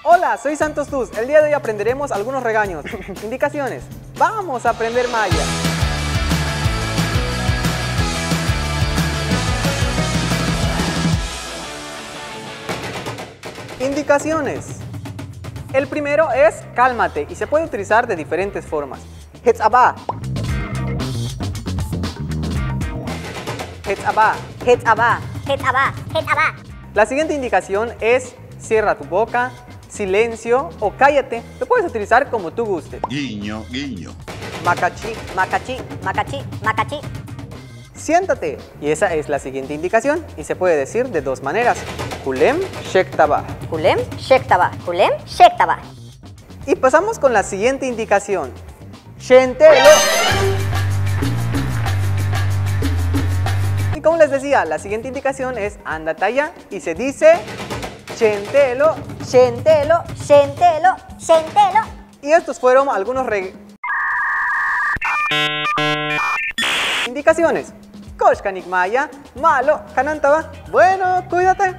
Hola, soy Santos Tuz. El día de hoy aprenderemos algunos regaños. Indicaciones. Vamos a aprender maya. Indicaciones. El primero es cálmate y se puede utilizar de diferentes formas. Hetsaba. Hetsaba. Hetsaba, hetsaba, hetsaba. La siguiente indicación es cierra tu boca, silencio o cállate. Lo puedes utilizar como tú gustes. Guiño, guiño. Macachi. Macachi, macachi, macachi. Siéntate. Y esa es la siguiente indicación y se puede decir de dos maneras. Kulem shektaba. Kulem, shektaba, kulem, shektaba. Y pasamos con la siguiente indicación. Shentelo. Y como les decía, la siguiente indicación es ándate allá y se dice Shentelo. Shentelo, shentelo, shentelo. Y estos fueron algunos indicaciones. Koshkanik maya, malo, kanantaba. Bueno, cuídate.